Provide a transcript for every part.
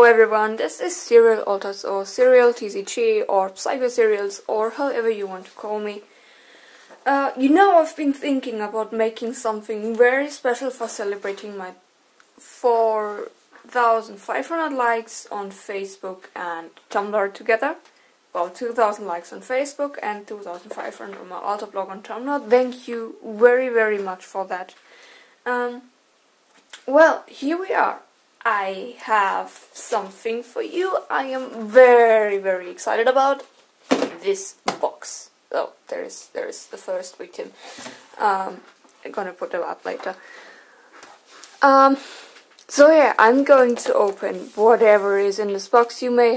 everyone, this is Serial Alters or Serial TCG or Psycho Serials or however you want to call me. I've been thinking about making something very special for celebrating my 4,500 likes on Facebook and Tumblr together. Well, 2,000 likes on Facebook and 2,500 on my altar blog on Tumblr. Thank you very, very much for that. Well, here we are. I have something for you. I am very, very excited about this box. Oh, there is the first victim. I'm gonna put them up later. So yeah, I'm going to open whatever is in this box. You may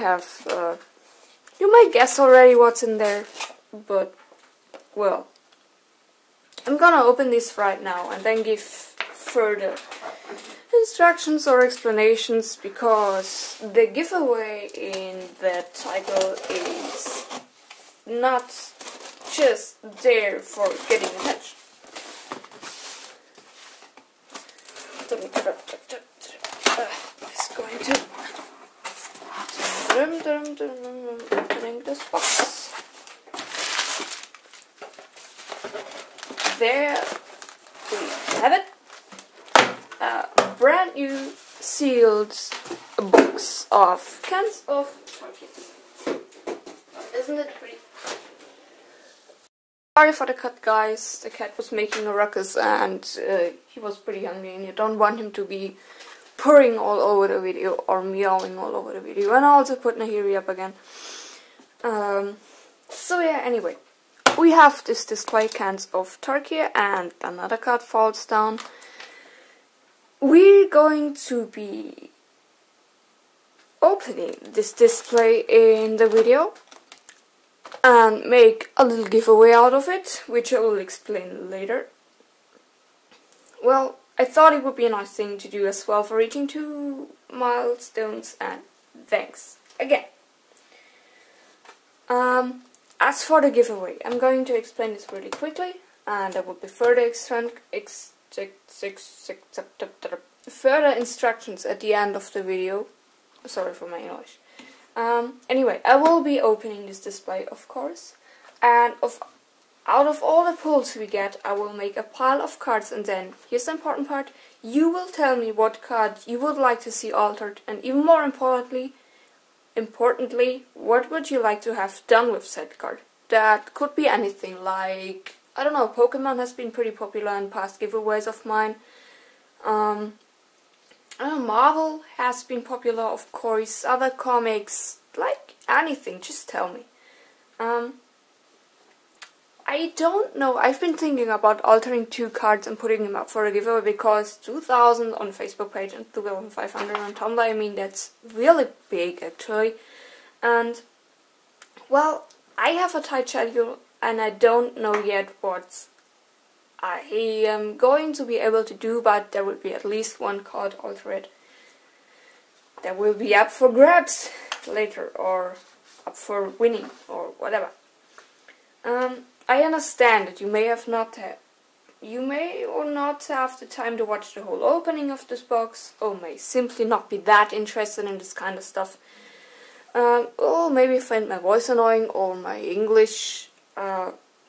guess already what's in there, but well, I'm gonna open this right now and then give further instructions or explanations, because the giveaway in the title is not just there for getting attention. It's going to opening this box. There we have it. Brand new sealed box of cans of Tarkir. Isn't it pretty? Sorry for the cat, guys. The cat was making a ruckus and he was pretty hungry, and you don't want him to be purring all over the video or meowing all over the video. And I also put Nahiri up again. So yeah, anyway, we have this display, cans of Tarkir, and another card falls down. We're going to be opening this display in the video and make a little giveaway out of it, which I will explain later. Well, I thought it would be a nice thing to do as well for reaching 2 milestones, and thanks again. As for the giveaway, I'm going to explain this really quickly, and there will be further instructions at the end of the video. Sorry for my English. Anyway, I will be opening this display, of course, and out of all the pulls we get, I will make a pile of cards, and then, here's the important part, you will tell me what card you would like to see altered, and even more importantly, what would you like to have done with said card. That could be anything, like, I don't know, Pokemon has been pretty popular in past giveaways of mine. I don't know, Marvel has been popular, of course, other comics, like anything, just tell me. I don't know, I've been thinking about altering 2 cards and putting them up for a giveaway, because 2,000 on Facebook page and 2,500 on Tumblr, I mean, that's really big actually. And, well, I have a tight schedule and I don't know yet what I am going to be able to do, but there will be at least 1 card altered that will be up for grabs later, or up for winning, or whatever. I understand that you may or not have the time to watch the whole opening of this box, or may simply not be that interested in this kind of stuff. Or maybe find my voice annoying, or my English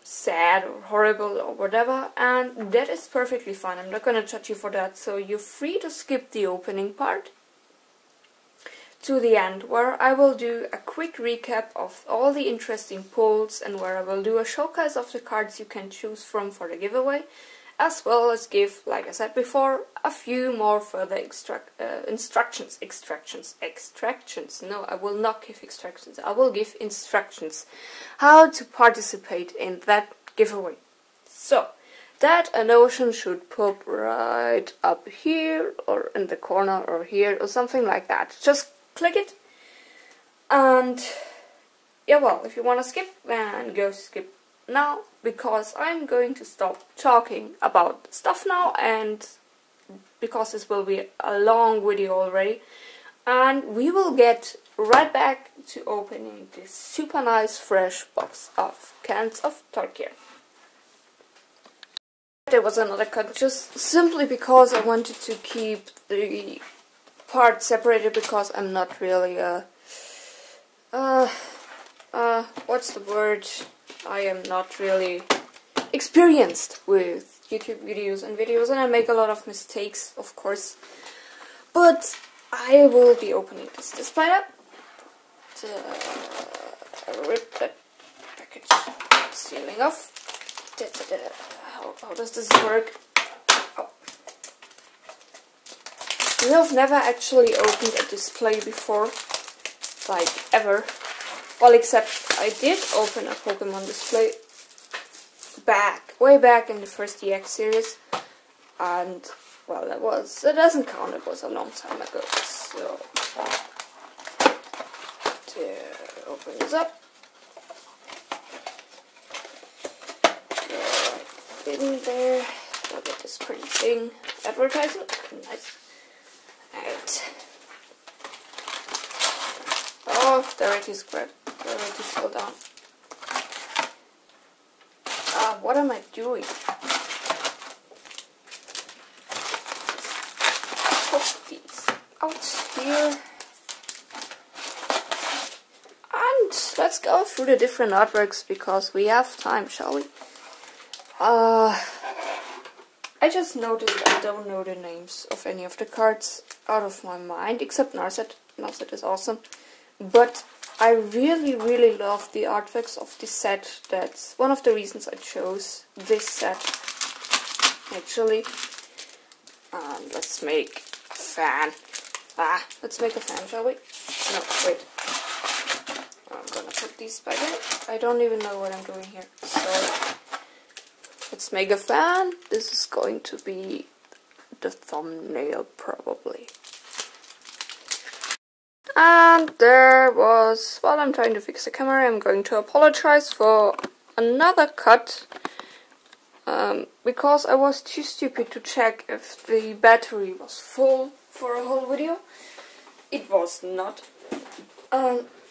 sad or horrible or whatever, and that is perfectly fine. I'm not gonna judge you for that, so you're free to skip the opening part to the end, where I will do a quick recap of all the interesting pulls, and where I will do a showcase of the cards you can choose from for the giveaway, as well as give, like I said before, a few more further instructions. No, I will not give extractions. I will give instructions how to participate in that giveaway. So, that a notion should pop right up here, or in the corner, or here, or something like that. Just click it, and yeah, well, if you want to skip, then go skip now, because I'm going to stop talking about stuff now, and because this will be a long video already, and we will get right back to opening this super nice fresh box of cans of Tarkir. There was another cut, just simply because I wanted to keep the part separated because I'm not really what's the word? I am not really experienced with YouTube videos, and I make a lot of mistakes, of course. But I will be opening this display up. Rip that package sealing off. How does this work? Oh. We have never actually opened a display before, like ever. Well, except I did open a Pokemon display way back in the first EX series, and well, it doesn't count, it was a long time ago. So, open this up. Go right in there. Look at this pretty thing. Advertising. Nice. Alright. Oh, there it is, crap. There it is, slow down. What am I doing? Coffees out here. And let's go through the different artworks because we have time, shall we? I just noticed I don't know the names of any of the cards out of my mind, except Narset. Narset is awesome. But I really, really love the artworks of this set. That's one of the reasons I chose this set, actually. And let's make a fan. Let's make a fan, shall we? No, wait. I'm gonna put these back in. I don't even know what I'm doing here. So, let's make a fan. This is going to be the thumbnail, probably. And there was, while I'm trying to fix the camera, I'm going to apologize for another cut, because I was too stupid to check if the battery was full for a whole video. It was not.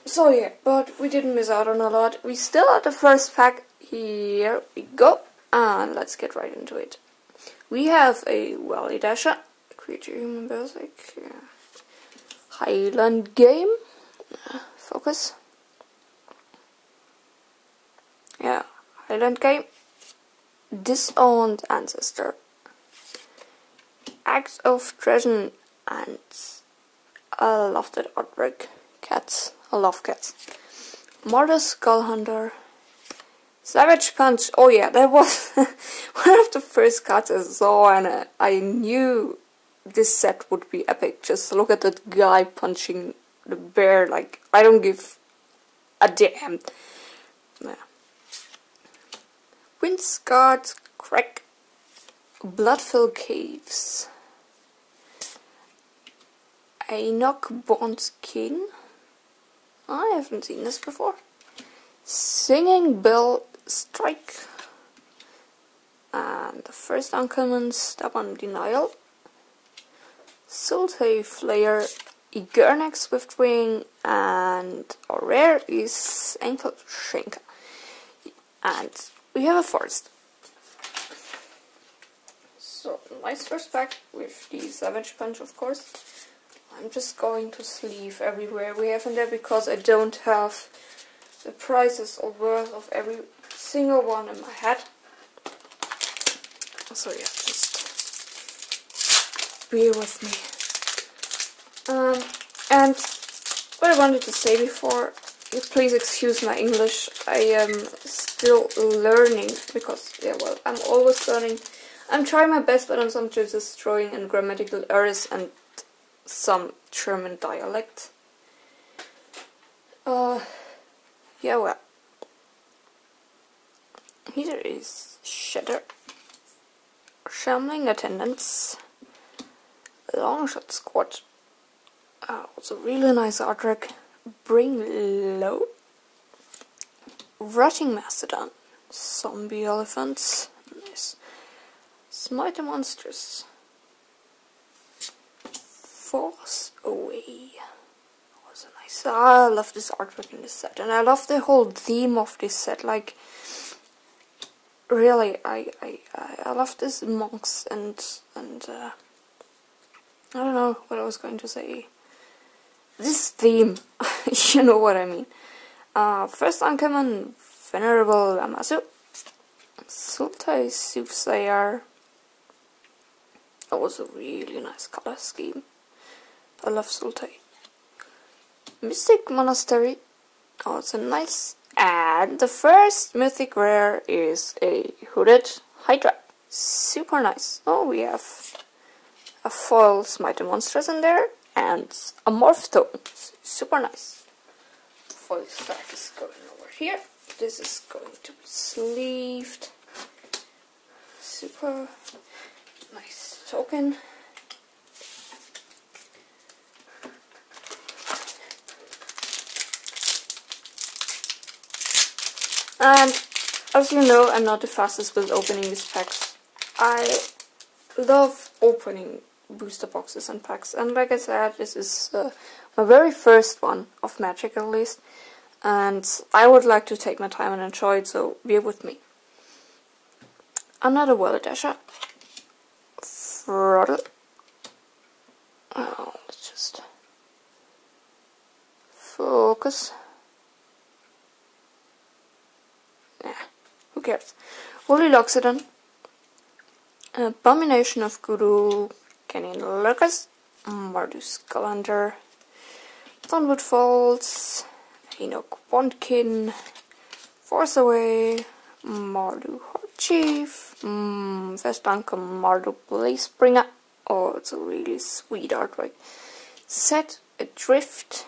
So yeah, but we didn't miss out on a lot. We still had the first pack. Here we go, and let's get right into it. We have a Wally Dasher, Creature Human Basic, Highland Game, focus, yeah, Highland Game, Disowned Ancestor, Act of Treason, and I love that artwork, cats, I love cats, Murder Skull Hunter, Savage Punch. Oh yeah, that was one of the first cards I saw, and I knew this set would be epic. Just look at that guy punching the bear, like, I don't give a damn. Yeah. Windscarred Crack, Bloodfilled Caves, a Knockbond King. I haven't seen this before. Singing Bell Strike, and the first uncommon, Stubborn Denial, Sultai Flayer, Igurnax Swiftwing, and our rare is Ankle Shanker. And we have a forest. So, nice first pack with the Savage Punch, of course. I'm just going to sleeve everywhere we have in there because I don't have the prices or worth of every single one in my head. So yeah, just bear with me. And what I wanted to say before, please excuse my English, I am still learning because, yeah, well, I'm always learning. I'm trying my best, but I'm sometimes just throwing in grammatical errors and some German dialect. Yeah, well, here is Shatter, Shambling Attendants, Longshot Squad, also really nice artwork, Bring Low, Rushing Mastodon, Zombie Elephants, nice, Smite the Monsters, Force Away. Also nice. I love this artwork in this set, and I love the whole theme of this set. Like, really, I love this monks and I don't know what I was going to say. This theme, you know what I mean. First uncommon, Venerable Lamasu. Sultai Soothsayer. That was a really nice color scheme. I love Sultai. Mystic Monastery. Oh, it's a nice. And the first mythic rare is a hooded Hydra. Super nice. Oh, we have a foil Smite Monstrous in there and a Morph Token. Super nice. Foil stack is going over here. This is going to be sleeved. Super nice token. And as you know, I'm not the fastest with opening these packs. I love opening booster boxes and packs, and like I said, this is my very first one of Magic at least, and I would like to take my time and enjoy it, so bear with me. Another Wallet Dasher. Throttle. Oh, let's just focus. Nah, who cares? Woolly Loxodon. Abomination of Guru, Canyon Lurkus, Mardus Calendar, Thornwood Falls, Enoch Bondkin, Force Away, Mardu Heart Chief, First Uncommon Mardu Blazebringer. Oh, it's a really sweet artwork. Set Adrift,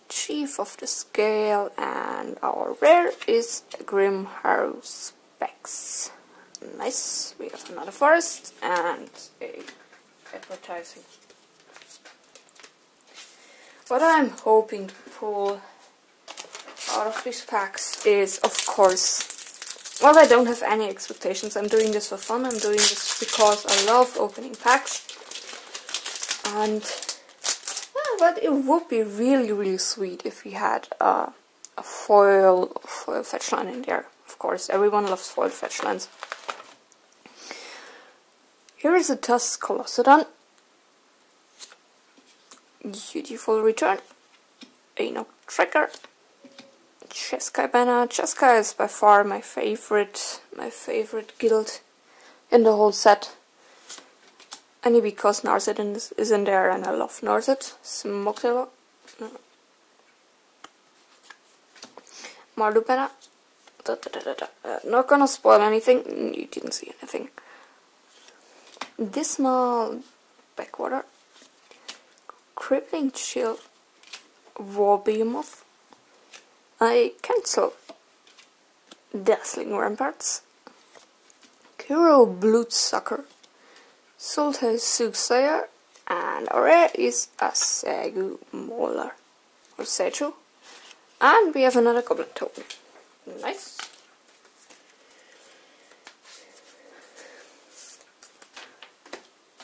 Chief of the Scale, and our rare is Grim Harrow Specs. Nice. We have another forest and a advertising. What I'm hoping to pull out of these packs is, of course, well, I don't have any expectations. I'm doing this for fun. I'm doing this because I love opening packs. And but it would be really sweet if we had a foil fetch line in there. Of course, everyone loves foil fetch lines. Here is a Tusk Colossodon. Beautiful return. Enoch Tracker. Jeskai banner. Jeskai is by far my favorite guild in the whole set. Only because Narset is in there and I love Narset. Smoketail. No. Mardu banner. Not gonna spoil anything. You didn't see anything. Dismal Backwater, Crippling Chill, War Behemoth, I Cancel, Dazzling Ramparts, Kuro Bloodsucker, Sultai Soothsayer, and our rare is a Segu Mauler, or Seju, and we have another Goblin token. Nice.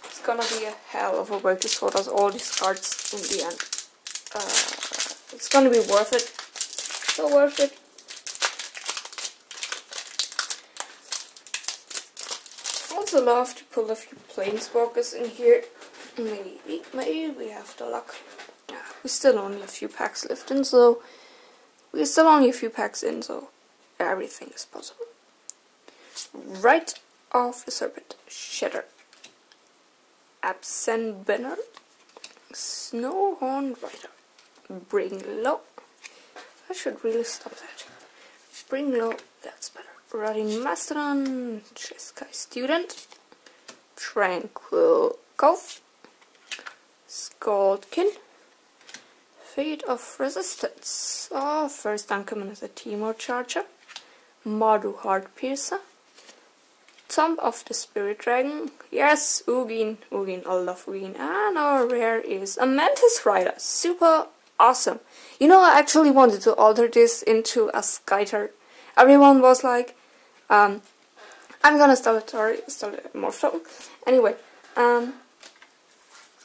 It's gonna be a hell of a work to sort out all these cards in the end. It's gonna be worth it. So worth it. I also love to pull a few Planeswalkers in here. Maybe we have the luck. We still only a few packs left in, so everything is possible. Right off the Serpent, Shatter. Absent Banner, Snowhorn Rider, Bring Low. I should really stop that. Bring Low, that's better. Rotting Mastodon, Jeskai Student, Tranquil Cove, Scaldkin, Fate of Resistance. Oh, first uncommon is a Timor Charger, Mardu Heart Piercer, Tomb of the Spirit Dragon. Yes, Ugin, I love Ugin. And our rare is a Mantis Rider. Super awesome. You know, I actually wanted to alter this into a Skyter. Everyone was like, I'm gonna start a Morph Token. Anyway, I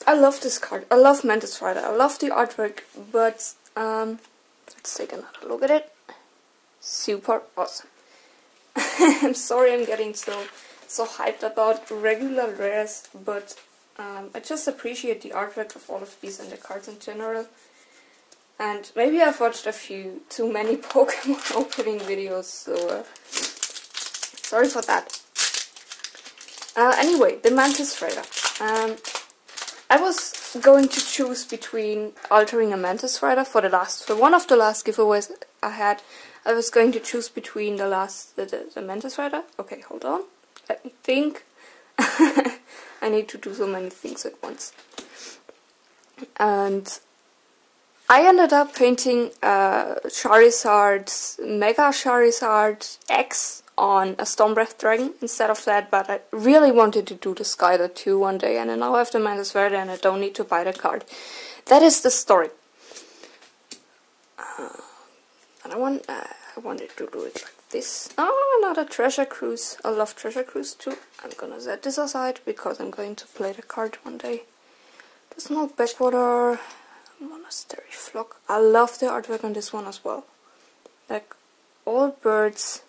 love this card. I love Mantis Rider. I love the artwork, but let's take another look at it. Super awesome. I'm sorry I'm getting so hyped about regular rares, but I just appreciate the artwork of all of these and the cards in general. And maybe I've watched a few too many Pokemon opening videos, so sorry for that. Anyway, the Mantis Rider. I was going to choose between altering a Mantis Rider for one of the last giveaways I had. I was going to choose between the Mantis Rider. Okay, hold on. Let me think. I need to do so many things at once. And I ended up painting Charizard's Mega Charizard X on a Stormbreath Dragon instead of that, but I really wanted to do the Skylar too one day, and now I have the Mantis Rider and I don't need to buy the card. That is the story. And I wanted to do it like this. Oh, another Treasure Cruise. I love Treasure Cruise too. I'm gonna set this aside because I'm going to play the card one day. The Small Backwater Monastery Flock. I love the artwork on this one as well. Like all birds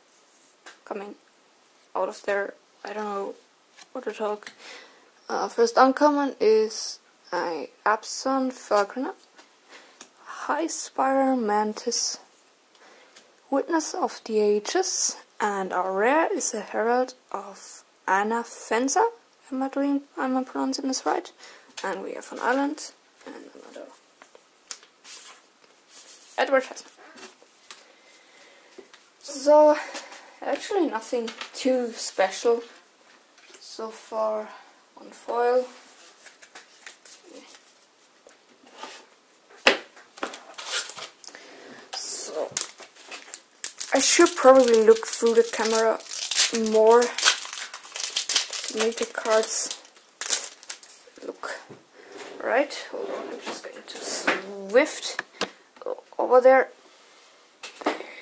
coming out of there. I don't know what to talk. First uncommon is a Abson Falconer, High Spire Mantis, Witness of the Ages, and our rare is a Herald of Anna Fenza. Am I pronouncing this right? And we have an island and another advertisement. So actually nothing too special so far on foil. So I should probably look through the camera more to make the cards look right. Hold on, I'm just going to swift over there.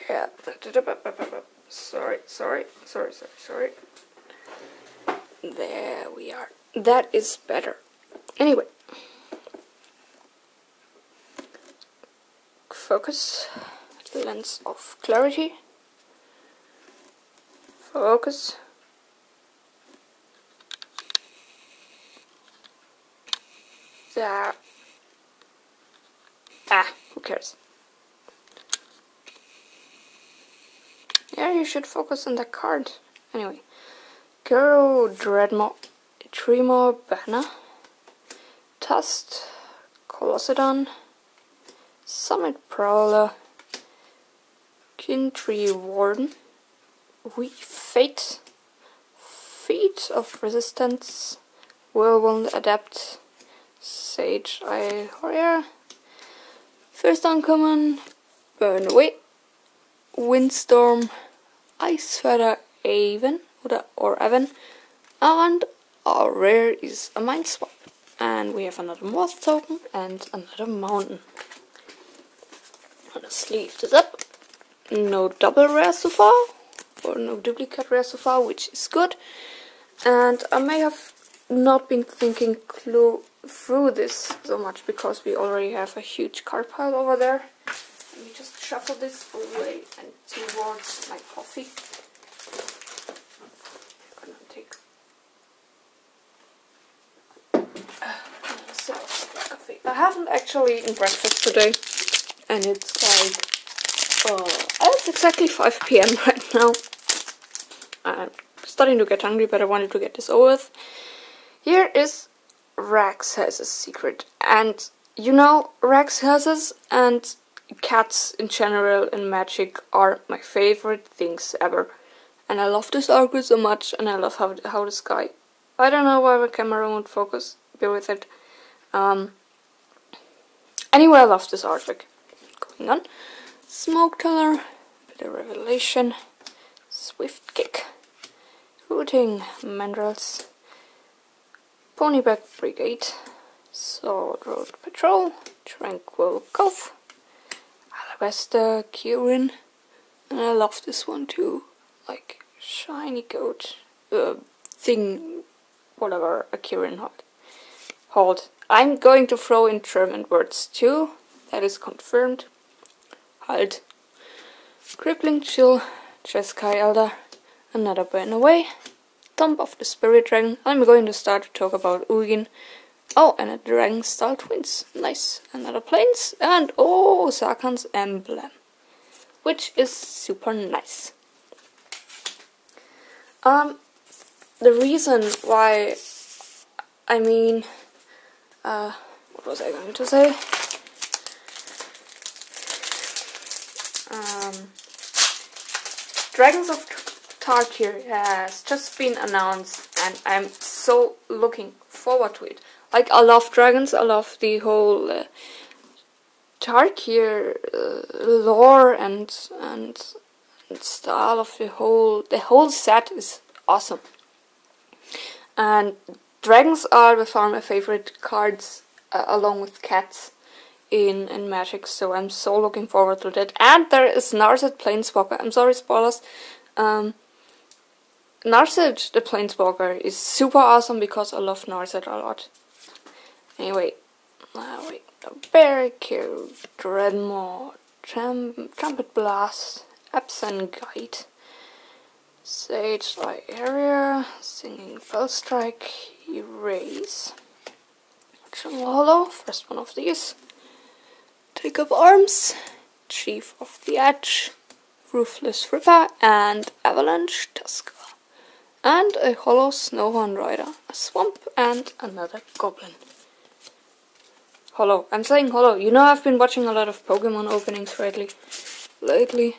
Yeah. Sorry. There we are. That is better. Anyway. Focus. The lens of clarity. Focus. There. Who cares? Yeah, you should focus on the card. Anyway. Garo Dreadmore, Tremor Banner, Tust, Colossedon, Summit Prowler, Kintree Warden, Fate, Feet of Resistance, Whirlwind Adept, Sage Eye Warrior, First Uncommon, Burn Away, Windstorm, Ice Feather Aven, or Evan, and our rare is a Mind Swap. And we have another Moth token and another Mountain. I'm gonna sleeve this up. No double rare so far, or no duplicate rare so far, which is good. And I may have not been thinking through this so much because we already have a huge card pile over there. Let me just shuffle this away and towards my coffee. I'm gonna take a sip of coffee. I haven't actually eaten breakfast today, and it's like it's exactly 5 PM right now. I'm starting to get hungry, but I wanted to get this over with. Here is Rax has a secret, and you know, Rax has and cats in general in Magic are my favorite things ever. And I love this artwork so much, and I love how this guy, I don't know why the camera won't focus, bear with it. Anyway, I love this artwork. Going on. Smoke Teller, bit of Revelation, Swift Kick, Rooting Mandrels, Ponyback Brigade, Sword Road Patrol, Tranquil Cove, Alabaster Kirin, and I love this one too, like shiny goat thing, whatever a Kirin hold. I'm going to throw in German words too, that is confirmed. Halt, Crippling Chill, Jeskai Elder, another Burn Away, Tomb of the Spirit Dragon. I'm going to start to talk about Ugin. Oh, and a Dragon Style Twins. Nice. Another Plains. And oh, Sarkhan's Emblem. Which is super nice. The reason why, what was I going to say? Dragons of Tarkir has just been announced, and I'm so looking forward to it. Like, I love dragons, I love the whole Tarkir lore and style of the whole set is awesome. And dragons are by far my favorite cards, along with cats in Magic, so I'm so looking forward to that. And there is Narset Planeswalker. I'm sorry, spoilers. Narset the Planeswalker is super awesome because I love Narset a lot. Anyway, wait, Barricade, Dreadmaw, Trumpet Blast, Absent Guide, Sage Eye Area, Singing Bellstrike, Erase, Jungle Hollow, first one of these, Take Up Arms, Chief of the Edge, Ruthless Ripper, and Avalanche Tusker. And a Hollow Snowhorn Rider, a Swamp, and another Goblin. Hollow. I'm saying hollow. You know, I've been watching a lot of Pokemon openings lately.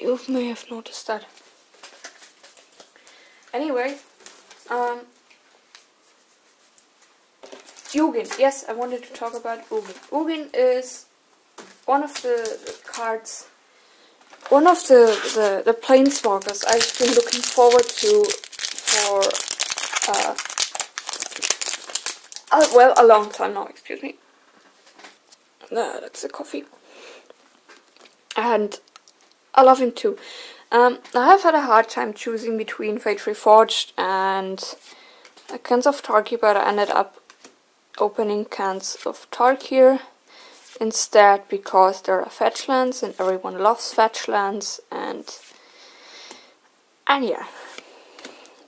You may have noticed that. Anyway, Ugin. Yes, I wanted to talk about Ugin. Ugin is one of the cards, one of the Planeswalkers I've been looking forward to for well, a long time now, excuse me. No, that's a coffee. And I love him too. I have had a hard time choosing between Fate Reforged and Cans of Tarkir, but I ended up opening Cans of Tarkir instead because there are fetch lands and everyone loves fetch lands, and yeah.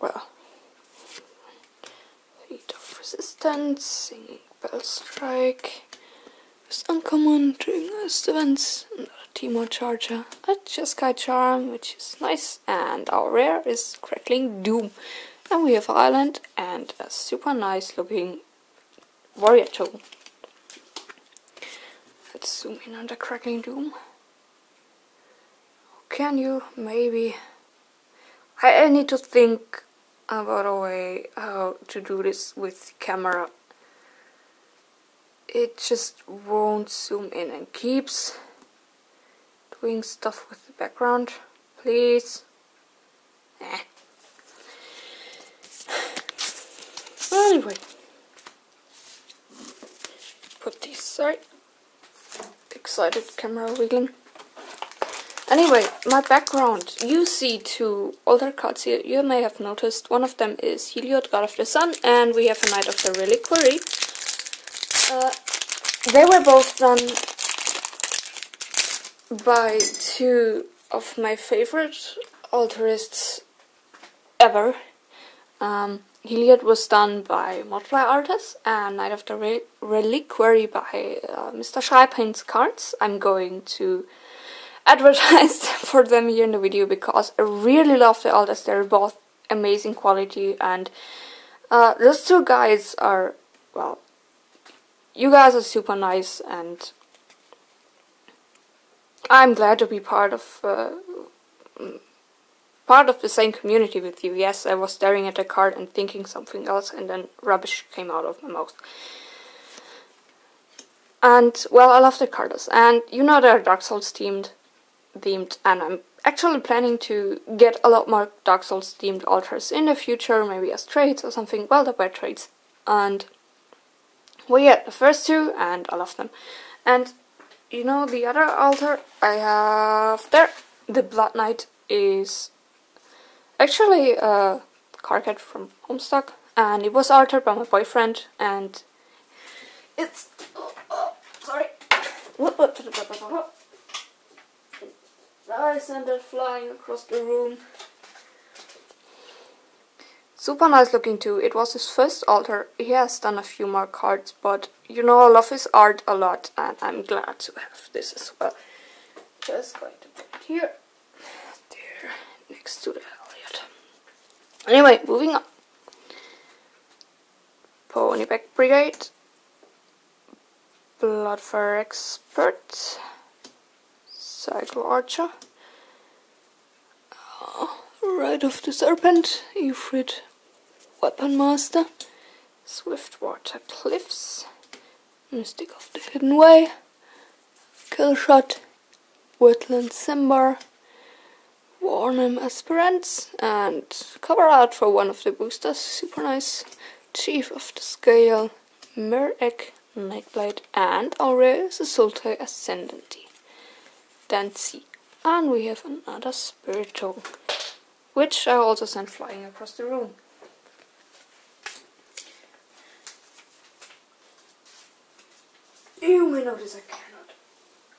Well, Feet of Resistance, Singing Bellstrike, is uncommon during most events, another Teemo Charger, a Jeskai Charm, which is nice, and our rare is Crackling Doom. And we have Island and a super nice looking Warrior Token. Let's zoom in on the Crackling Doom. Can you maybe... I need to think about a way how to do this with camera. It just won't zoom in and keeps doing stuff with the background. Please. Anyway. Put these, sorry. Excited camera wiggling. Anyway, my background. You see two older cards here. You may have noticed one of them is Heliod, God of the Sun, and we have a Knight of the Reliquary. They were both done by two of my favorite alterists ever. Heliod was done by Multiply Artists, and Knight of the Reliquary by Mr. Schreipain's cards. I'm going to advertise for them here in the video because I really love the alters. They're both amazing quality, and those two guys are, well, you guys are super nice, and I'm glad to be part of the same community with you. Yes, I was staring at the card and thinking something else, and then rubbish came out of my mouth. And, well, I love the cards, and you know they're Dark Souls themed, and I'm actually planning to get a lot more Dark Souls themed altars in the future, maybe as trades or something. Well, they're bad trades. And, well, yeah, the first two, and I love them. And, you know, the other altar I have there, the Blood Knight, is actually a card cat from Homestuck, and it was altered by my boyfriend, and it's... sorry. I sent it flying across the room. super nice looking too. It was his first altar. He has done a few more cards, but you know, I love his art a lot, and I'm glad to have this as well. Just going to put it here, there, next to the Elliot. Anyway, moving on. Ponyback Brigade, Bloodfire Expert, Psycho Archer, Ride of the Serpent, Ifrit Weapon Master, Swiftwater Cliffs, Mystic of the Hidden Way, Killshot, Wetland Simbar, Warnham Aspirants, and cover art for one of the boosters, super nice, Chief of the Scale, Mirek, Nightblade, and our rare is a Sultai Ascendancy. Dancy. And we have another Spirit Token, which I also sent flying across the room. You may notice I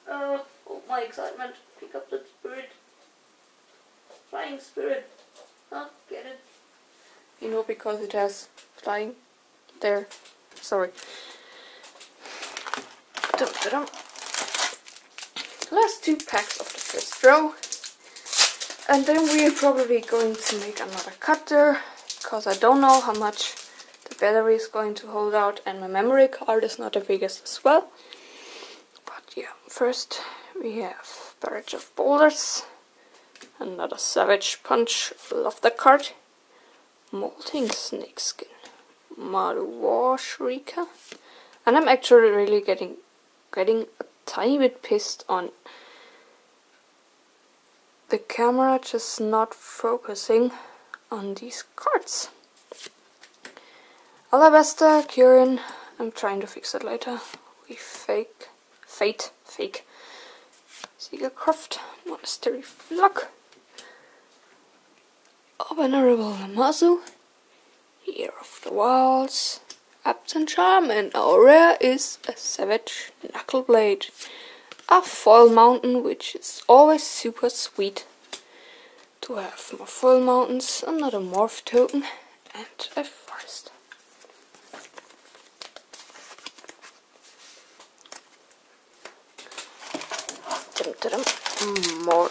cannot. Oh, my excitement. Pick up that spirit. Flying spirit. Oh, get it. You know, because it has flying there. Sorry. Dum-da-dum. Last 2 packs of the first row. And then we're probably going to make another cutter, because I don't know how much the battery is going to hold out, and my memory card is not the biggest as well. But yeah, first we have Barrage of Boulders, another Savage Punch, love that card, Molting Snakeskin, Maruwa Shrieker, and I'm actually really getting a tiny bit pissed on the camera just not focusing on these cards. Alabaster, Curin, I'm trying to fix it later. We Fate, Seagercroft, Monastery Flock, Venerable Namazu, Year of the Wilds, Absent Charm, and our rare is a Savage Knuckleblade. A foil mountain, which is always super sweet to have more foil mountains, another morph token, and a forest. More.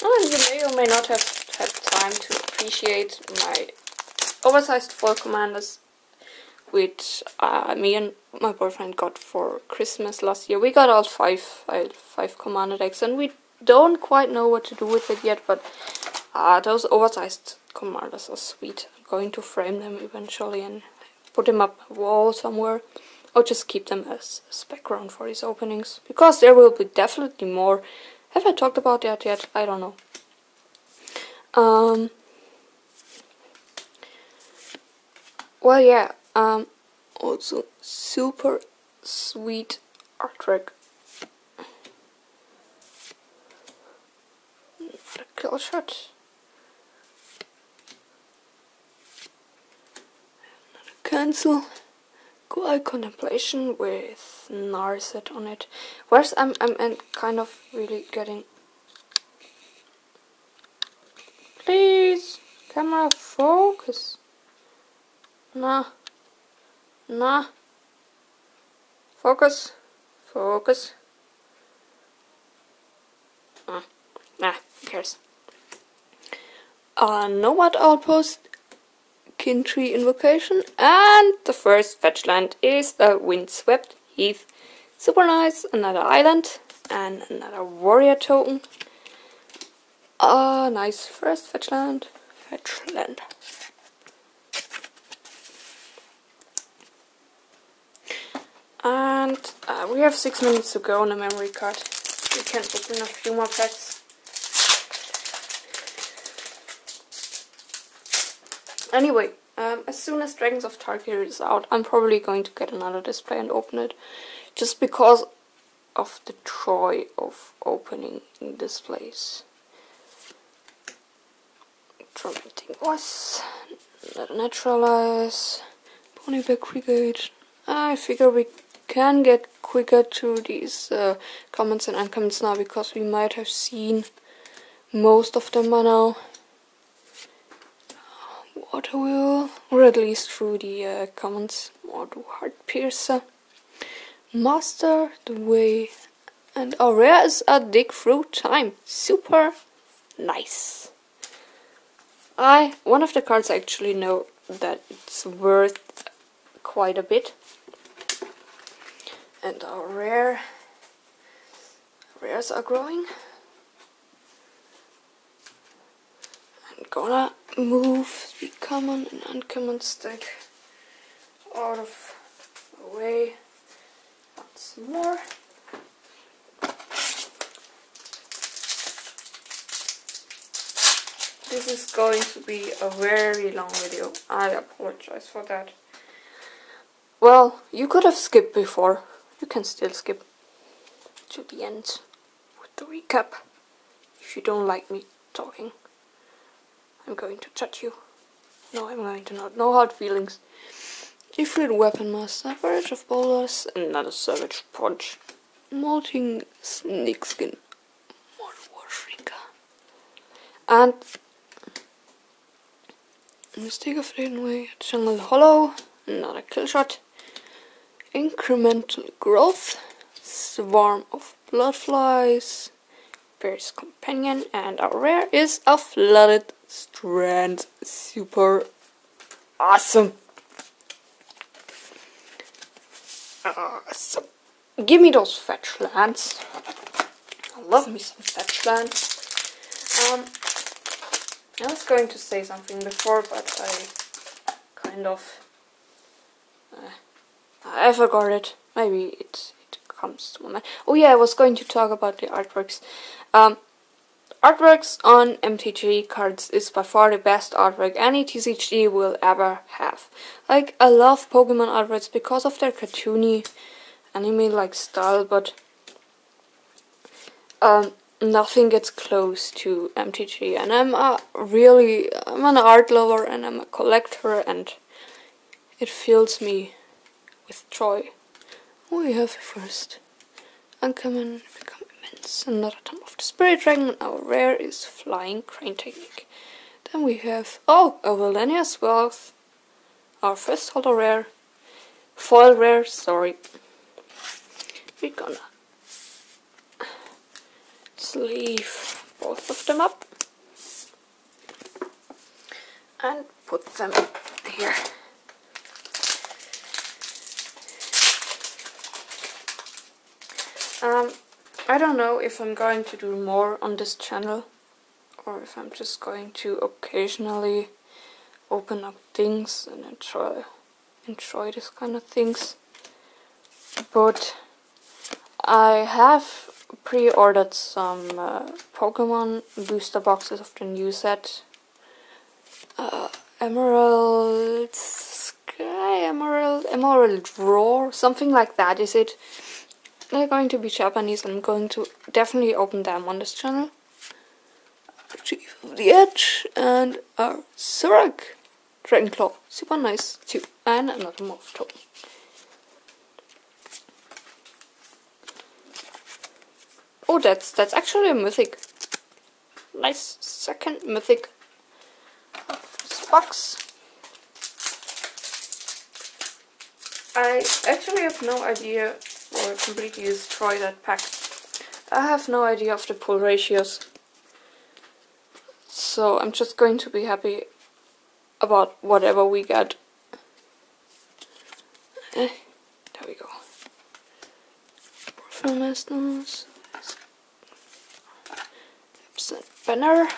And you may or may not have had time to appreciate my oversized foil commanders, which me and my boyfriend got for Christmas last year. We got all five commander decks, and we don't quite know what to do with it yet, but those oversized commanders are sweet. I'm going to frame them eventually and put them up a wall somewhere, or just keep them as background for these openings, because there will be definitely more. Have I talked about that yet? I don't know. Well, yeah. Also super sweet artwork. Another Killshot. Another Cancel. Quiet Contemplation with Narset on it. Whereas I'm kind of really getting. Please, camera focus. Nah. Focus. Who cares? Nomad Outpost, Kintree Invocation, and the first fetch land is a Windswept Heath. Super nice, another island, and another warrior token. Nice first fetch land. And we have 6 minutes to go on the memory card. We can open a few more packs. Anyway, as soon as Dragons of Tarkir is out, I'm probably going to get another display and open it. Just because of the joy of opening displays. Tormenting Voice, Naturalize, Ponyback Brigade. I figure we can get quicker to these comments and uncomments now, because we might have seen most of them by now. Water wheel, or at least through the comments. More do heart piercer. Master the way, and rare is a dig through time. Super nice. One of the cards I actually know that it's worth quite a bit. And our rares are growing. I'm gonna move the common and uncommon stack out of the way once more. This is going to be a very long video. I apologize for that. Well, you could have skipped before. You can still skip to the end with the recap. If you don't like me talking, I'm going to judge you. No, I'm going to not. No hard feelings. Different weapon master, barrage of boulders, another savage punch. Molting snakeskin. More war shrinker. And mistake of hidden way, jungle hollow, another kill shot. Incremental growth, swarm of bloodflies, bear's companion, and our rare is a flooded strand. Super awesome. So give me those fetch lands. I love me some fetch lands. I was going to say something before, but I kind of I forgot it. Maybe it comes to my mind. Oh yeah, I was going to talk about the artworks. Artworks on MTG cards is by far the best artwork any TCG will ever have. Like, I love Pokemon artworks because of their cartoony anime-like style, but nothing gets close to MTG. And I'm an art lover and I'm a collector, and it fills me with joy. We have first uncommon, become immense, another Tomb of the Spirit Dragon. Our rare is Flying Crane Technique. Then we have a Wilderness Wealth, our first holo rare, foil rare. Sorry, we're gonna sleeve both of them up and put them here. I don't know if I'm going to do more on this channel, or if I'm just going to occasionally open up things and enjoy this kind of things. But I have pre-ordered some Pokemon booster boxes of the new set. Emerald Sky, Emerald Roar, something like that is it. They're going to be Japanese, and I'm going to definitely open them on this channel. Chief of the Edge and our Surag Dragonclaw, super nice too, and another Morph Token. Oh, that's actually a mythic. Nice second mythic of this box. I actually have no idea, or completely destroy that pack. I have no idea of the pull ratios, so I'm just going to be happy about whatever we get. There we go. Profile Masters, Absent Banner,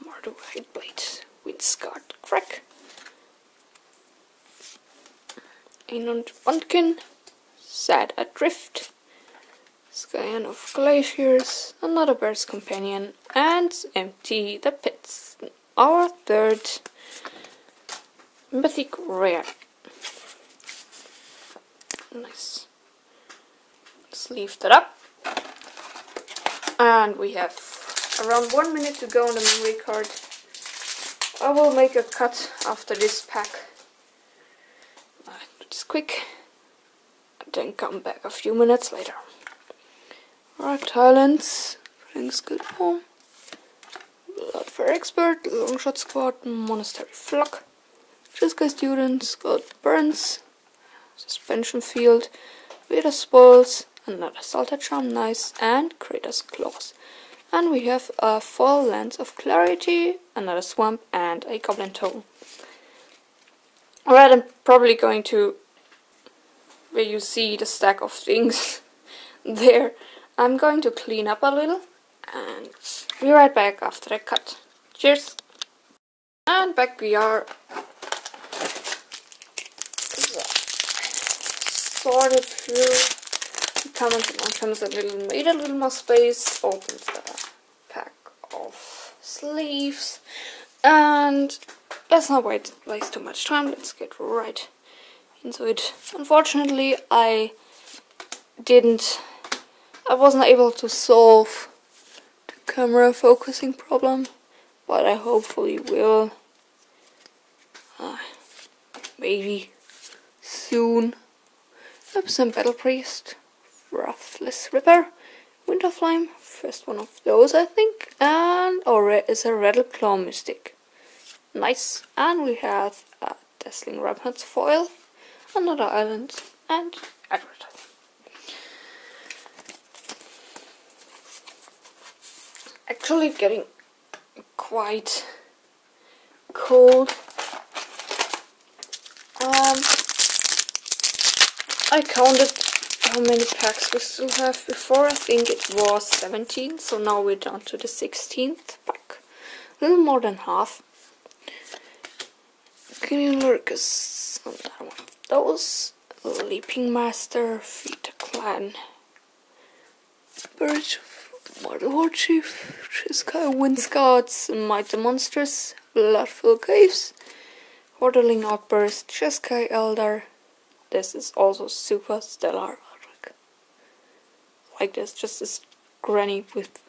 Mardu Blade, Windscard Crack, Anand Buntkin, Sad Adrift, Scion of Glaciers, another Bear's Companion, and Empty the Pits, our third mythic rare. Nice. Sleeve that up. And we have around 1 minute to go on the memory card. I will make a cut after this pack. Do this quick. Then come back a few minutes later. Rock Islands, Frank's Good Home, for expert, longshot squad, monastery flock, Jeskai students, gold burns, suspension field, Veda spoils, another salter charm, nice, and Kratos claws. And we have a full lens of clarity, another swamp, and a goblin toe. Alright, I'm probably going to, where you see the stack of things there, I'm going to clean up a little and be right back after I cut. Cheers! And back we are. Sorted through, commented on comes made a little more space, opened a pack of sleeves, and let's not waste too much time, let's get right into it. Unfortunately, I wasn't able to solve the camera focusing problem, but I hopefully will. Maybe soon. Some Battle Priest, Ruthless Ripper, Winterflame, first one of those I think, and is a Rattleclaw Mystic. Nice. And we have a Dazzling Rampart foil, another island, and advertising. Actually getting quite cold. I counted how many packs we still have before. I think it was 17, so now we're down to the 16th pack. A little more than half. Gideon Lurkus, another one of those. Leaping Master, Vita Clan, Bird, Mortal War Chief, Jeskai Wind Scouts, Might the Monsters, Bloodful Caves, Hordeling Outburst, Jeskai Elder. This is also super stellar artwork. Like this, just this granny with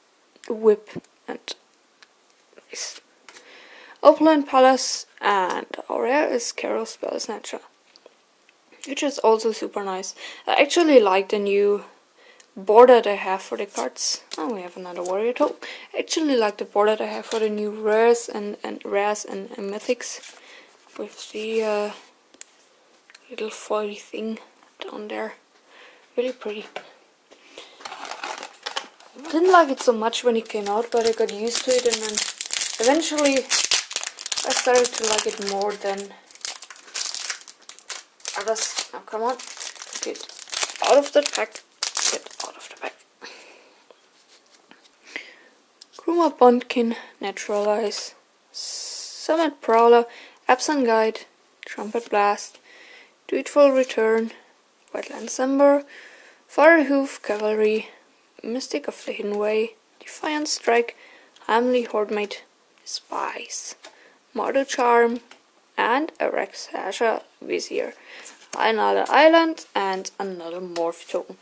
a whip and nice. Upland Palace, and our rare is Carol Spell Snatcher, which is also super nice. I actually like the new border they have for the cards. Oh, we have another warrior toe. I actually like the border they have for the new rares and mythics with the little foily thing down there. Really pretty. Didn't like it so much when it came out, but I got used to it, and then eventually I started to like it more than others. Now come on, get out of the pack. Get out of the pack. Gruma Bondkin, Naturalize, Summit Prowler, Absent Guide, Trumpet Blast, Dutiful Return, Wetland Ember, Firehoof Cavalry, Mystic of the Hidden Way, Defiant Strike, Hamley Hordemate, Spies, Mortal Charm, and a Rexasha Vizier, another island, and another Morph token.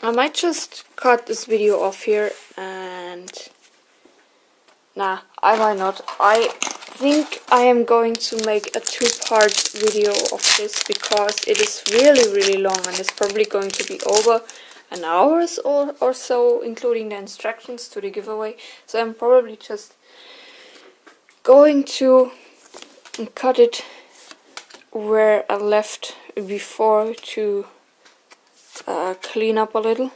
I might just cut this video off here, and nah, I might not. I think I am going to make a two-part video of this because it is really long, and it's probably going to be over an hour or so, including the instructions to the giveaway. So I'm probably just going to cut it where I left before to clean up a little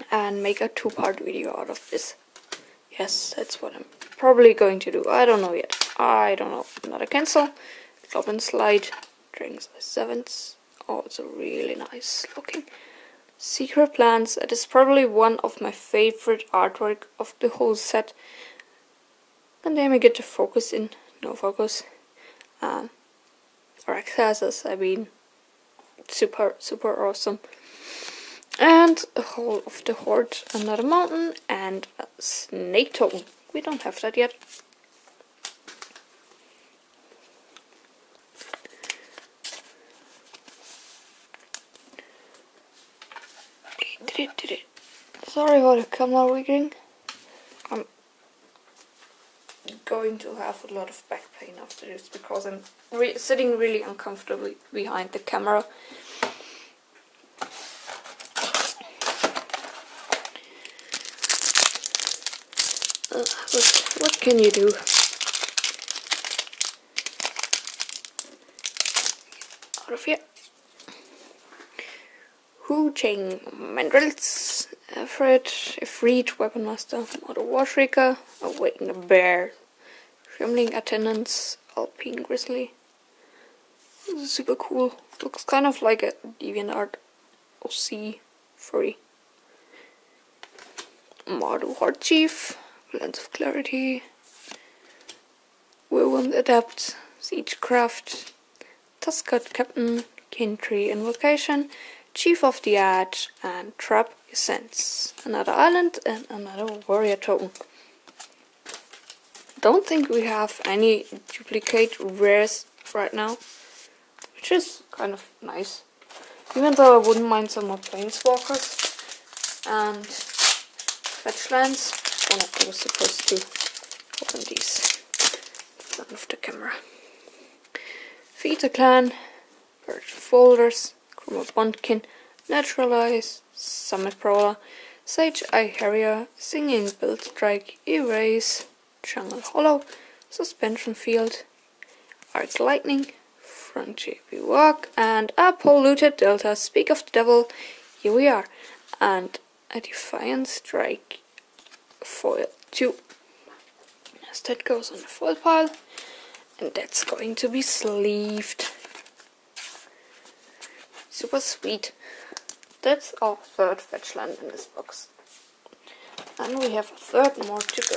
and make a two-part video out of this. Yes, that's what I'm probably going to do. I don't know yet. I don't know. Another cancel. Goblin Slide. Dragon's Eye 7s. Also really nice looking. Secret Plans. That is probably one of my favorite artwork of the whole set. And then we get the focus in. No focus. Raxasus, I mean. Super awesome. And a Hole of the Horde, another mountain, and a snake token. We don't have that yet. Did it. Sorry about the camera rigging. I'm going to have a lot of back pain after this because I'm sitting really uncomfortably behind the camera. what can you do? Out of here. Hu Cheng Mandrels, Efreet, Weapon Master, Model Warshrieker, Awaken the Bear, Shambling Attendants, Alpine Grizzly. This is super cool. Looks kind of like a DeviantArt OC 3. Mardu Horde Chief, Lens of Clarity, Whirlwind Adept, Siegecraft, Tuskat Captain, Kintry Invocation, Chief of the Edge, and Trap Essence. Another island and another warrior token. Don't think we have any duplicate rares right now, which is kind of nice. Even though I wouldn't mind some more planeswalkers and fetchlands. I was supposed to open these in front of the camera. Feed the Clan, Bird Folders, Chroma Bondkin, Naturalize, Summit Prowler, Sage Eye Harrier, Singing Build Strike, Erase, Jungle Hollow, Suspension Field, Arc Lightning, Frontier Walk, and a Polluted Delta. Speak of the Devil, here we are. And a Defiant Strike foil 2. As that goes on the foil pile, and that's going to be sleeved. Super sweet. That's our third fetchland in this box. And we have a third more to go.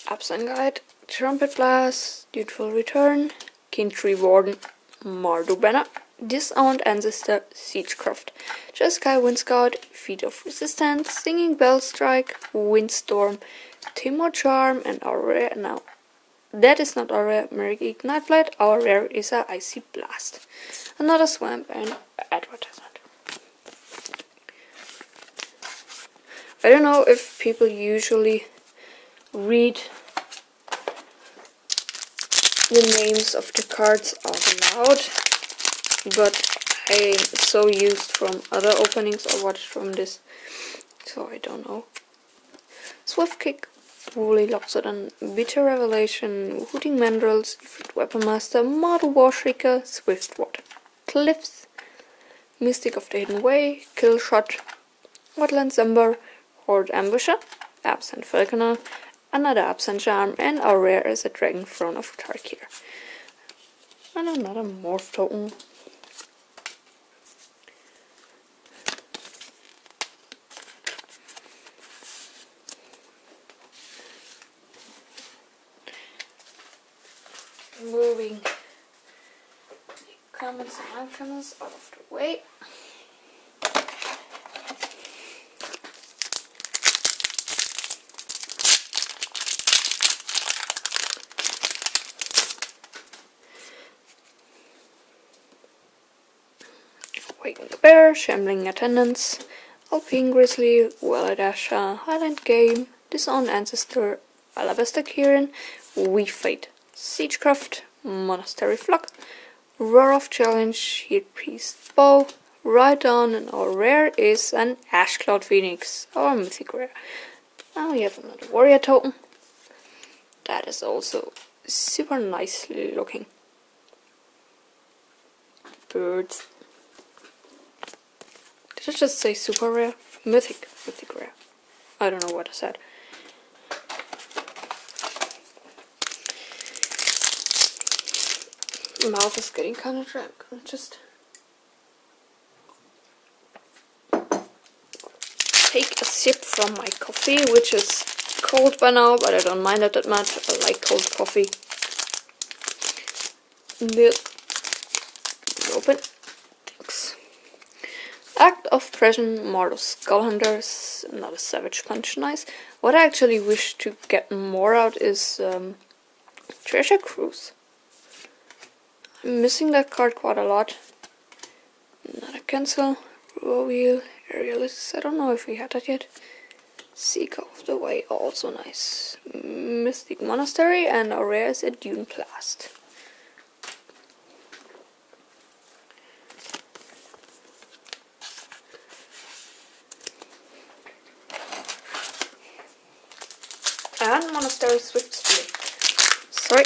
Absent Guide, Trumpet Blast, Dutiful Return, Kintry Warden, Mardu Banner, Disowned Ancestor, Siegecraft, Jeskai Windscout, Feet of Resistance, Singing Bell Strike, Windstorm, Timor Charm, and our rare now. That is not our rare Merrick Ignite Blade, our rare is a Icy Blast. Another Swamp and advertisement. I don't know if people usually read the names of the cards out loud, but I'm so used from other openings I watched from this, so I don't know. Swift Kick, Woolly Loxodon, Bitter Revelation, Hooting Mandrels, Weapon Master, Model Warshrieker, Swift Water Cliffs, Mystic of the Hidden Way, Kill Shot, Wetland Ember, Horde Ambusher, Absent Falconer, another Absent Charm, and our rare is a Dragon Throne of Tarkir. And another Morph token. Moving the comments and uncommons out of the way. Waking the Bear, Shambling Attendants, Alpine Grizzly, Waladasha, Highland Game, Disowned Ancestor, Alabaster Kieran, We Fate, Siegecraft, Monastery Flock, Roar of Challenge, Shield Priest Bow, Right Down, and our rare is an Ashcloud Phoenix, our mythic rare. Now we have another warrior token. That is also super nicely looking. Birds. Did I just say super rare? Mythic rare. I don't know what I said. Mouth is getting kind of dry. I'm just take a sip from my coffee, which is cold by now, but I don't mind it that much. I like cold coffee. Milk. Open. Thanks. Act of Treasure, Mortal Skull Hunters, another Savage Punch, nice. What I actually wish to get more out is Treasure Cruise. I'm missing that card quite a lot. Another Cancel, Raw Wheel, Aerialist, I don't know if we had that yet. Seek of the Way, also nice. Mystic Monastery, and our rare is a Dune Blast. and Monastery Swift Spear. Sorry,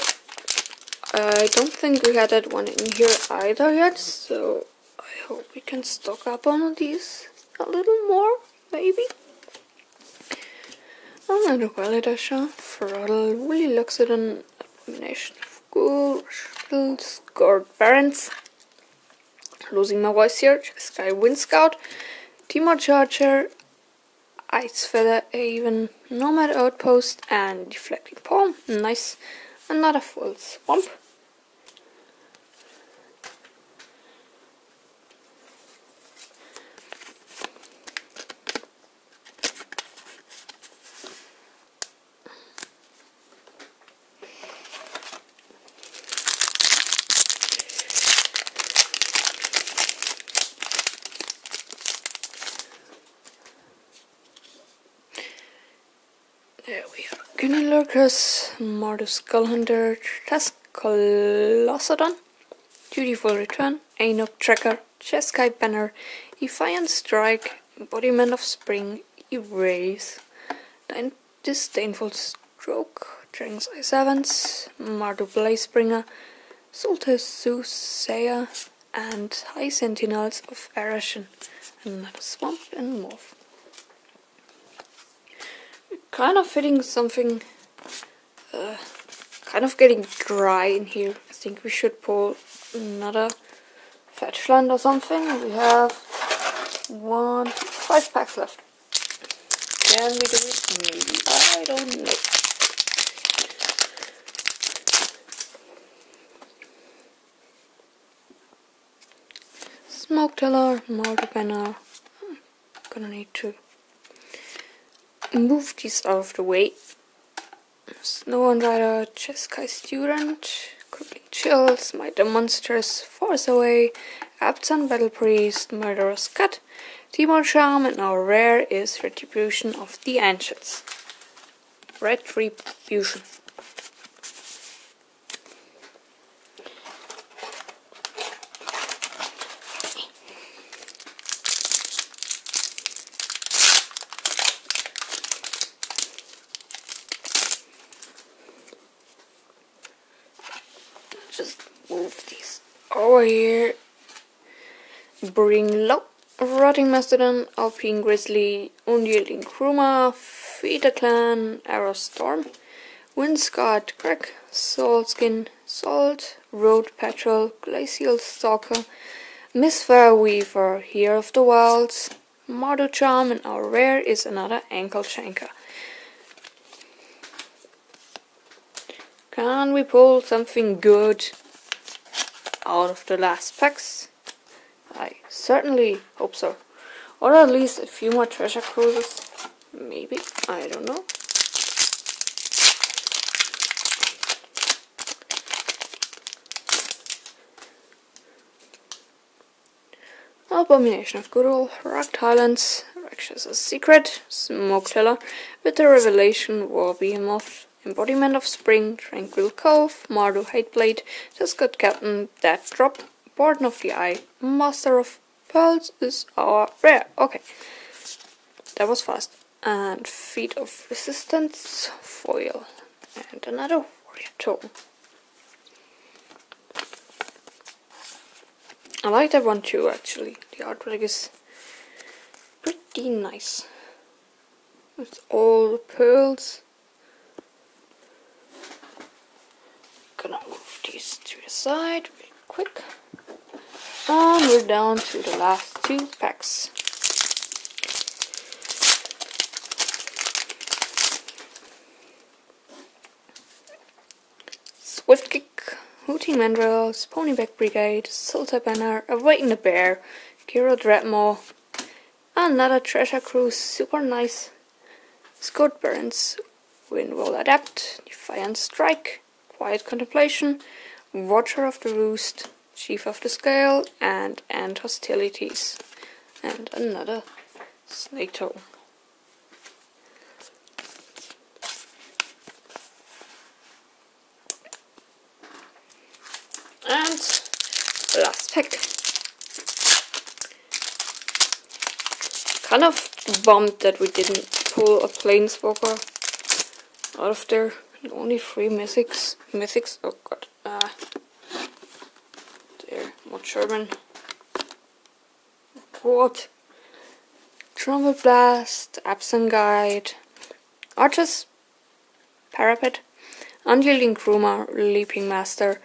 I don't think we had that one in here either yet, so I hope we can stock up on these a little more, maybe. Another Validation, Throttle, Willy Luxodon, Abomination of Ghoul, Skills, Guard Barons, losing my voice here, Sky Wind Scout, Timor Charger, Ice Feather Haven, Nomad Outpost, and Deflecting Palm. Nice. Another full swamp. There we are. Guinea Lurkers, Mardus Skullhunter, Task Colossodon, Dutiful Return, Ainop Tracker, Cheskai Banner, Defiant Strike, Embodiment of Spring, Erase, Disdainful Stroke, Dragon's Eye Servants, Mardu Blazebringer, Solstice Soothsayer, and High Sentinels of Erosion. Another Swamp and Morph. Kind of fitting something, kind of getting dry in here. I think we should pull another Fetchland or something. We have 5 packs left. Can we do it? Maybe. I don't know. Smoke Teller, Mortar Banner. I'm gonna need to move these out of the way. Snow and Rider, Cheskai Student, Crippling Chill, Smite the Monsters, Force Away, Absent Battle Priest, Murderous Cut, Timor Charm, and our rare is Retribution of the Ancients. Retribution. Just move these over here. Bring Low, Rotting Mastodon, Alpine Grizzly, Unyielding Kruma, Feeder Clan, Arrow Storm, Windscarred Crack, Saltskin, Salt, Road Patrol, Glacial Stalker, Misfire Weaver, Here of the Wilds, Mardu Charm, and our rare is another Ankle Shanker. Can we pull something good out of the last packs? I certainly hope so. Or at least a few more treasure cruises. Maybe. I don't know. Abomination of Goodall, Rocked Highlands, Rakshas's Secret, Smoke Teller, with the Revelation, War Behemoth, Embodiment of Spring, Tranquil Cove, Mardu Hateblade, Tuscot Captain, Death Drop, Warden of the Eye, Master of Pearls is our rare. Okay, that was fast. And Feet of Resistance, Foil, and another Warrior Tome. I like that one too, actually. The artwork is pretty nice. With all the pearls. Gonna move these to the side real quick. And we're down to the last 2 packs. Swift Kick, Hooting Mandrills, Ponyback Brigade, Sultai Banner, Awaken the Bear, Kiro Dreadmaw, another Treasure Cruise, super nice. Scott Burns, Wind Will Adapt, Defiant Strike, Quiet Contemplation, Watcher of the Roost, Chief of the Scale, and Ant Hostilities. And another Snake Toe. And last pack. Kind of bummed that we didn't pull a Planeswalker. out of there. Only 3 mythics. Oh god. There, more German. What? Trumpet Blast, Absent Guide, Archer's Parapet, Unyielding Groomer, Leaping Master,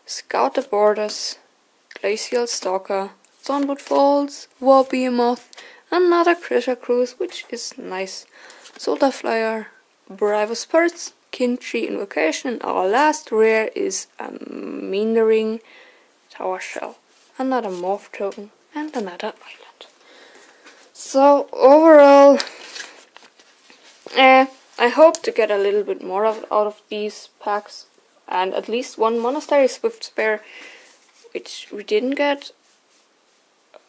Scout the Borders, Glacial Stalker, Thornwood Falls, War Behemoth, another Critter Cruise, which is nice, Soldier Flyer, Bravo Spirits, Kinchi Invocation, and our last rare is a Meandering Tower Shell, another Morph Token, and another Island. So overall, I hope to get a little bit more out of these packs, and at least one Monastery Swift Spare, which we didn't get.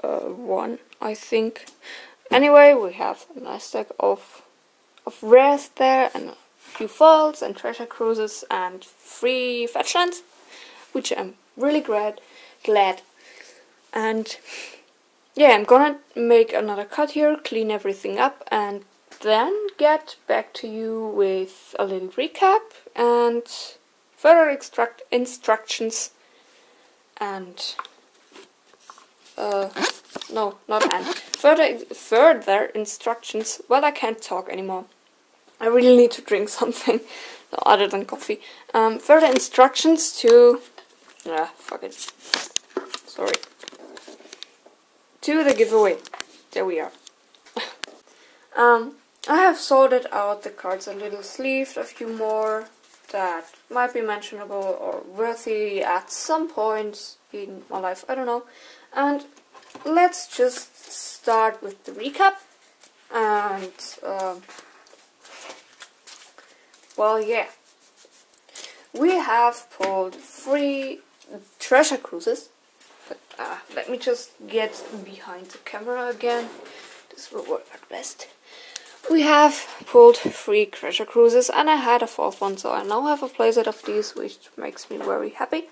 One, I think. Anyway, we have a nice stack of rares there, and a few foils and treasure cruises and 3 fetchlands, which I'm really glad. And yeah, I'm gonna make another cut here, clean everything up, and then get back to you with a little recap and further instructions and further instructions. Well, I can't talk anymore. I really need to drink something other than coffee. Further instructions to fuck it. Sorry. To the giveaway. There we are. I have sorted out the cards a little, sleeved a few more that might be mentionable or worthy at some point in my life, I don't know. And let's just start with the recap. And well, yeah, we have pulled 3 treasure cruises, but let me just get behind the camera again. This will work at best. We have pulled 3 treasure cruises, and I had a 4th one, so I now have a playset of these, which makes me very happy.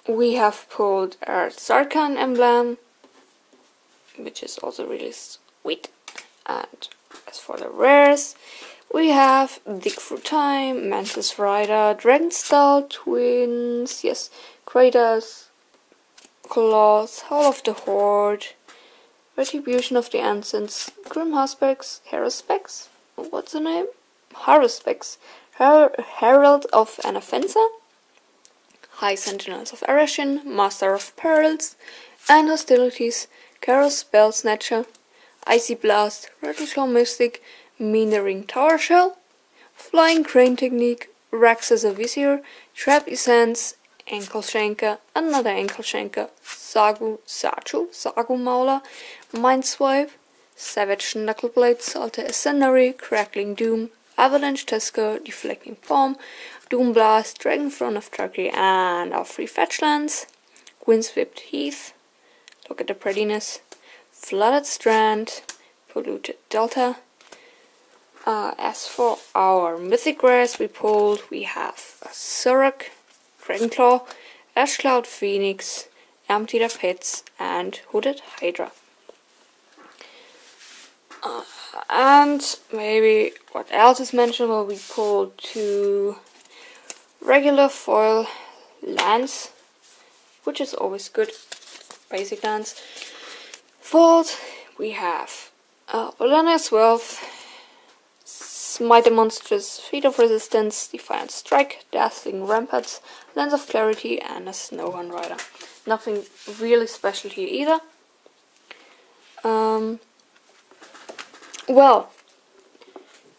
We have pulled our Sarkhan emblem, which is also really sweet. And as for the rares, we have Dig Through Time, Mantis Rider, Dragonstall Twins, yes, Kratos, Claws, Howl of the Horde, Retribution of the Ancients, Grim Haruspex, Haruspex, what's the name? Haruspex, Herald of Anaphensa, High Sentinels of Arashin, Master of Perils, and Hostilities, Karos Spell Snatcher, Icy Blast, Rattleshaw Mystic, Meandering Tower Shell, Flying Crane Technique, Raxus a Vizier, Trap Essence, Ankle Shanker, another Ankle Shanker, Sagu Mauler, Mindswipe, Savage Knuckleblade, Salter Ascendery, Crackling Doom, Avalanche Tusker, Deflecting Palm, Doom Blast, Dragon Throne of Tarkir, and our 3 fetchlands, Windswept Heath, look at the prettiness, Flooded Strand, Polluted Delta. As for our mythic rares we pulled, we have a Suruk, Dragonclaw, Ashcloud Phoenix, Emptied Pits, and Hooded Hydra. And maybe what else is mentionable, we pulled 2 regular foil lands, which is always good, basic lands. Foiled, we have Valenia's Wealth, Smite the Monstrous, Feet of Resistance, Defiant Strike, Dazzling Ramparts, Lens of Clarity, and a Snowhorn Rider. Nothing really special here either. Well,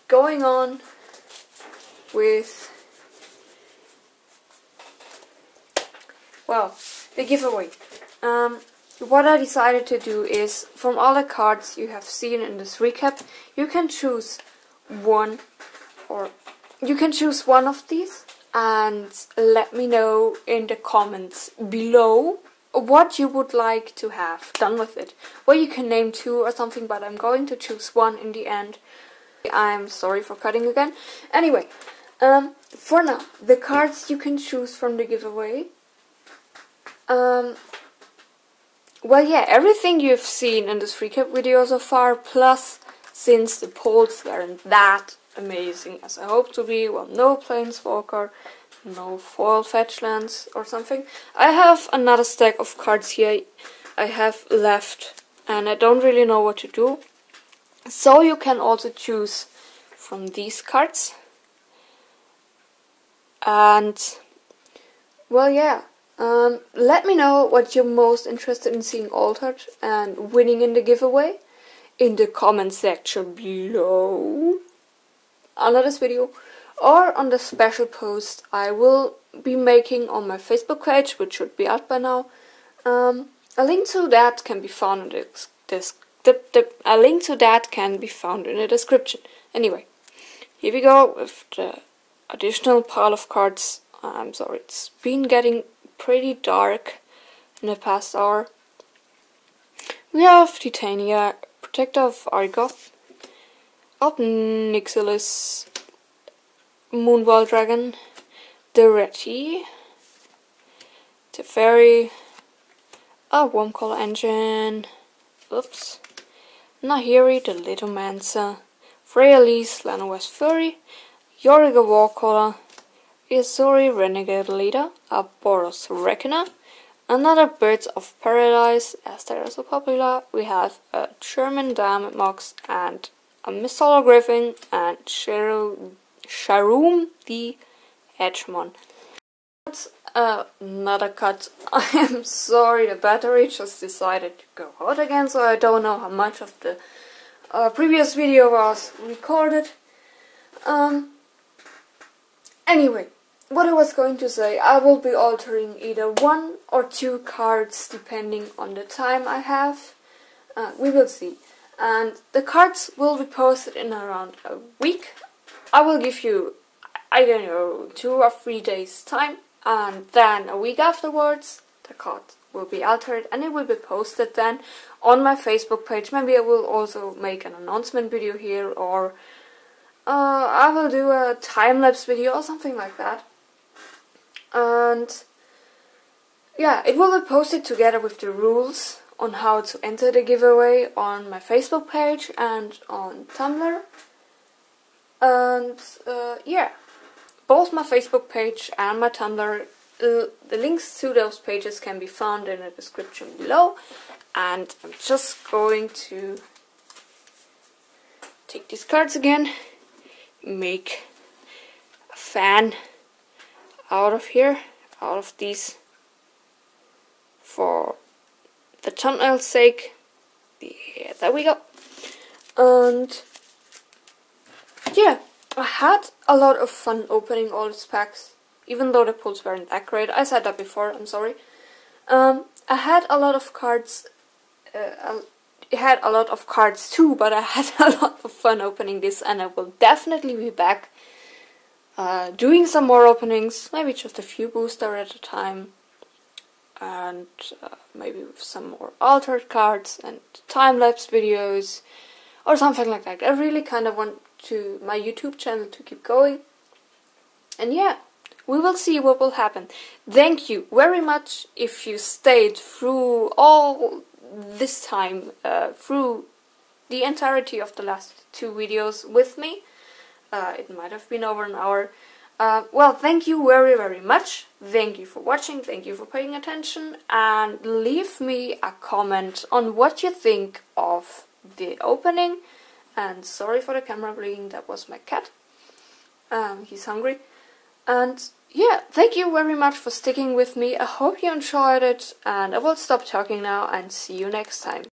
going on with the giveaway. What I decided to do is, from all the cards you have seen in this recap, you can choose one of these and let me know in the comments below what you would like to have done with it. Well, you can name 2 or something, but I'm going to choose 1 in the end. I'm sorry for cutting again. Anyway, for now, the cards you can choose from the giveaway. Well, yeah, everything you've seen in this recap video so far, plus since the polls weren't that amazing as I hope to be. Well, no planeswalker, no foil fetch lands or something. I have another stack of cards here I have left, and I don't really know what to do. So you can also choose from these cards. And well, yeah. Let me know what you're most interested in seeing altered and winning in the giveaway in the comment section below under this video, or on the special post I will be making on my Facebook page, which should be out by now. A link to that can be found in a link to that can be found in the description. Anyway, here we go with the additional pile of cards. I'm sorry, it's been getting pretty dark in the past hour. We have Titania, Protector of Argoth, Nixilis, Moonwall Dragon, the Reti, Teferi, a Wormcaller Engine, oops, Nahiri, the Litomancer, Freyalise, Llanowar Fury, Yoriga Warcaller, Isuri Renegade Leader, a Boros Reckoner, another Birds of Paradise, as they are so popular. We have a German Diamond Mox and a Mistala Griffin and Sharoom the Edgemon. Another cut. I am sorry, the battery just decided to go out again, so I don't know how much of the previous video was recorded. Anyway, what I was going to say, I will be altering either 1 or 2 cards depending on the time I have. We will see. And the cards will be posted in around a week. I will give you, I don't know, 2 or 3 days time. And then a week afterwards, the card will be altered and it will be posted then on my Facebook page. Maybe I will also make an announcement video here, or I will do a time-lapse video or something like that. And yeah, it will be posted together with the rules on how to enter the giveaway on my Facebook page and on Tumblr. And yeah, both my Facebook page and my Tumblr, the links to those pages can be found in the description below. And I'm just going to take these cards again, make a fan out of here, out of these, for the thumbnail's sake. Yeah, there we go. And yeah, I had a lot of fun opening all these packs, even though the pulls weren't that great. I said that before, I'm sorry. I had a lot of cards, too, but I had a lot of fun opening this, and I will definitely be back doing some more openings, maybe just a few booster at a time, and maybe with some more altered cards and time-lapse videos or something like that. I really kind of want my YouTube channel to keep going, and yeah, we will see what will happen. Thank you very much if you stayed through all this time, through the entirety of the last 2 videos with me. It might have been over an hour. Well, thank you very, very much. Thank you for watching, thank you for paying attention, and leave me a comment on what you think of the opening. And sorry for the camera blinking, that was my cat. He's hungry. And yeah, thank you very much for sticking with me. I hope you enjoyed it, and I will stop talking now and see you next time.